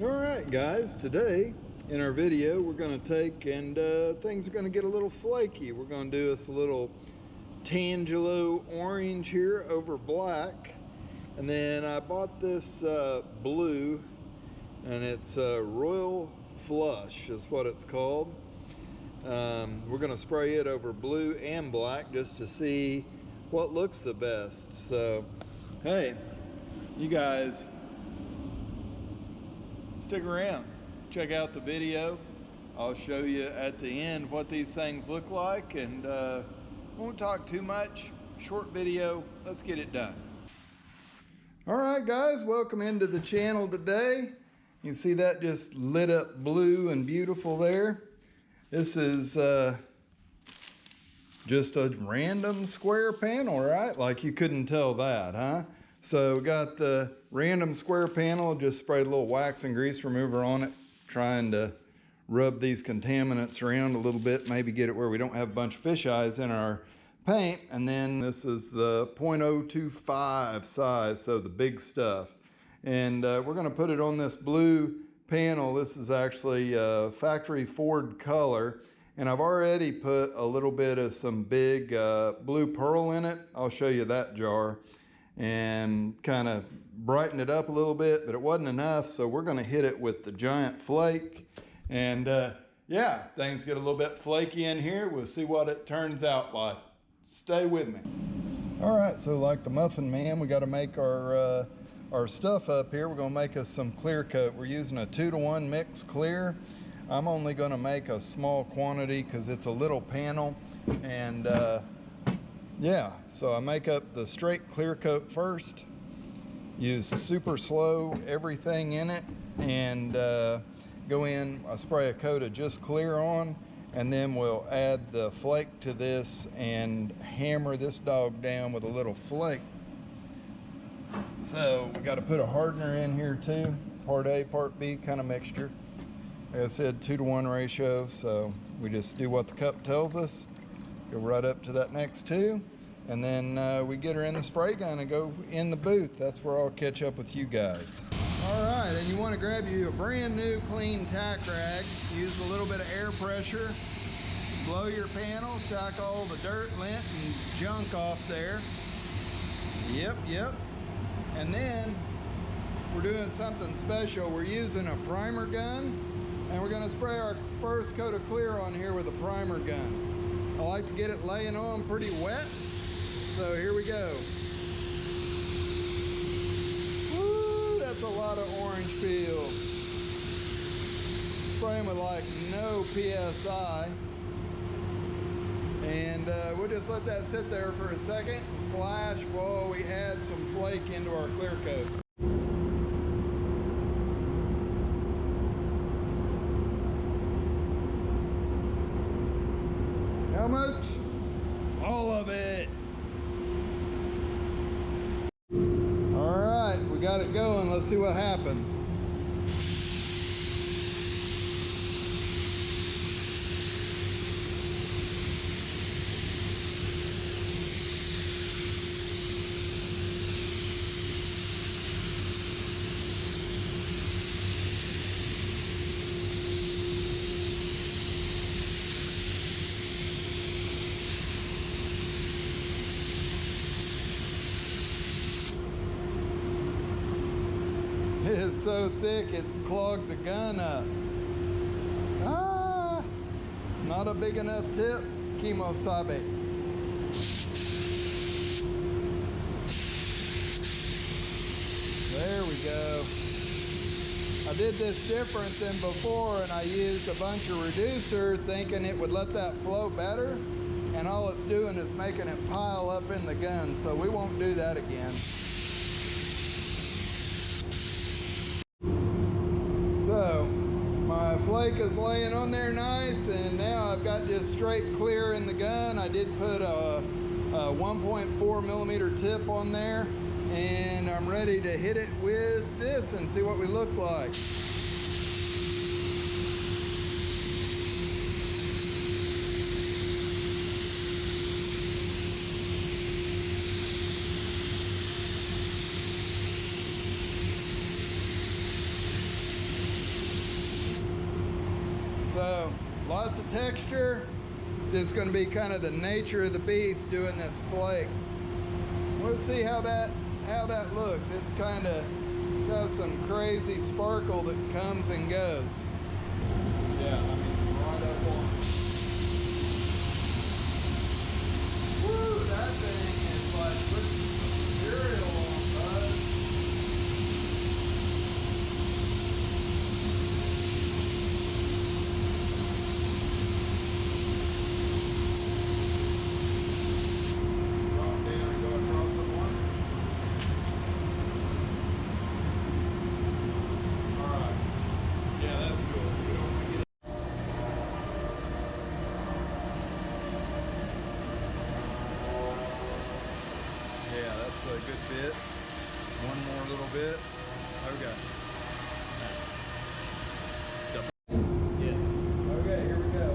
Alright guys, today in our video we're going to take and things are going to get a little flaky. We're going to do us a little tangelo orange here over black, and then I bought this blue, and it's Royal Flush is what it's called. We're going to spray it over blue and black just to see what looks the best. So hey, you guys stick around, check out the video. I'll show you at the end what these things look like, and won't talk too much. Short video, let's get it done. All right guys, welcome into the channel today. You can see that just lit up blue and beautiful there. This is just a random square panel, right? Like you couldn't tell that, huh? So we got the random square panel, just sprayed a little wax and grease remover on it, trying to rub these contaminants around a little bit, maybe get it where we don't have a bunch of fish eyes in our paint. And then this is the 0.025 size, so the big stuff. And we're gonna put it on this blue panel. This is actually factory Ford color. And I've already put a little bit of some big blue pearl in it. I'll show you that jar. And kind of brighten it up a little bit, but it wasn't enough, so we're going to hit it with the giant flake. And yeah, things get a little bit flaky in here. We'll see what it turns out like. Stay with me. All right, so like the Muffin Man, we got to make our stuff up here. We're going to make us some clear coat. We're using a 2-to-1 mix clear. I'm only going to make a small quantity because it's a little panel, and yeah, so I make up the straight clear coat first, use super slow everything in it, and go in, I spray a coat of just clear on, and then we'll add the flake to this and hammer this dog down with a little flake. So we got to put a hardener in here too, part A, part B kind of mixture. Like I said, 2-to-1 ratio, so we just do what the cup tells us. Go right up to that next two, and then we get her in the spray gun and go in the booth. That's where I'll catch up with you guys. All right, and you want to grab you a brand new clean tack rag. Use a little bit of air pressure. Blow your panel, knock all the dirt, lint, and junk off there. Yep. And then we're doing something special. We're using a primer gun, and we're going to spray our first coat of clear on here with a primer gun. I like to get it laying on pretty wet, so here we go. Woo, that's a lot of orange peel. Spraying with like no PSI. And we'll just let that sit there for a second and flash while we add some flake into our clear coat. How much? All of it. All right, we got it going. Let's see what happens. It is so thick it clogged the gun up. Ah, not a big enough tip. Kimosabe. There we go. I did this different than before, and I used a bunch of reducer thinking it would let that flow better, and all it's doing is making it pile up in the gun, so we won't do that again. So my flake is laying on there nice, and now I've got just straight clear in the gun. I did put a 1.4 millimeter tip on there, and I'm ready to hit it with this and see what we look like. Lots of texture. Just going to be kind of the nature of the beast doing this flake. We'll see how that looks. It's kind of got some crazy sparkle that comes and goes. Yeah, I mean, right up on. Woo, that thing is like putting some material on, bud. Drop down and go across it once. All right. Yeah, that's cool. We don't want to get. Yeah, that's a good bit. One more little bit. Okay. Yeah. Okay, here we go.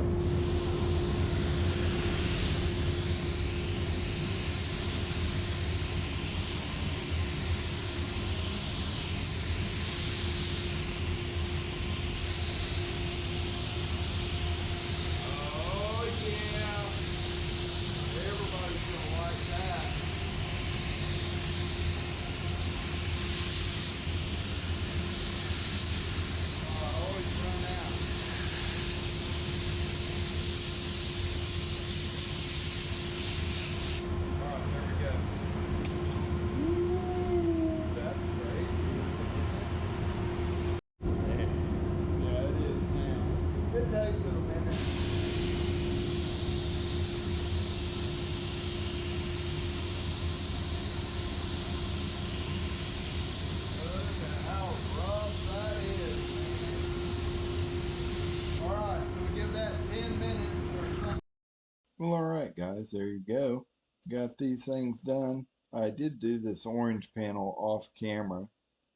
Oh yeah. Everybody's gonna like that. I always run out. Alright, there we go. Ooh, that's crazy. Yeah, it is now. It takes it a minute. Look at how rough that is, man. Alright, so we give that 10 minutes or something. Well, alright guys, there you go. Got these things done. I did do this orange panel off camera,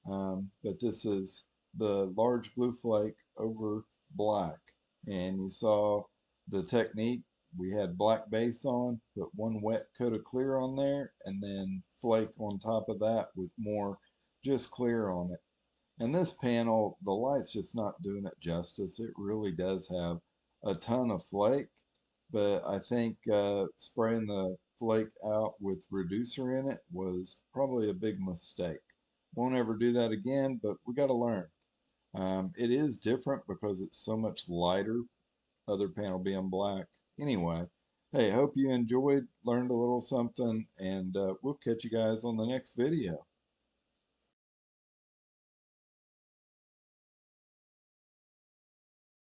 but this is the large blue flake over black. And you saw the technique. We had black base on, put one wet coat of clear on there, and then flake on top of that with more just clear on it. And this panel, the light's just not doing it justice. It really does have a ton of flake, but I think spraying the flake out with reducer in it was probably a big mistake. Won't ever do that again, but we got to learn. It is different because it's so much lighter, other panel being black. Anyway, hey, hope you enjoyed, learned a little something, and we'll catch you guys on the next video.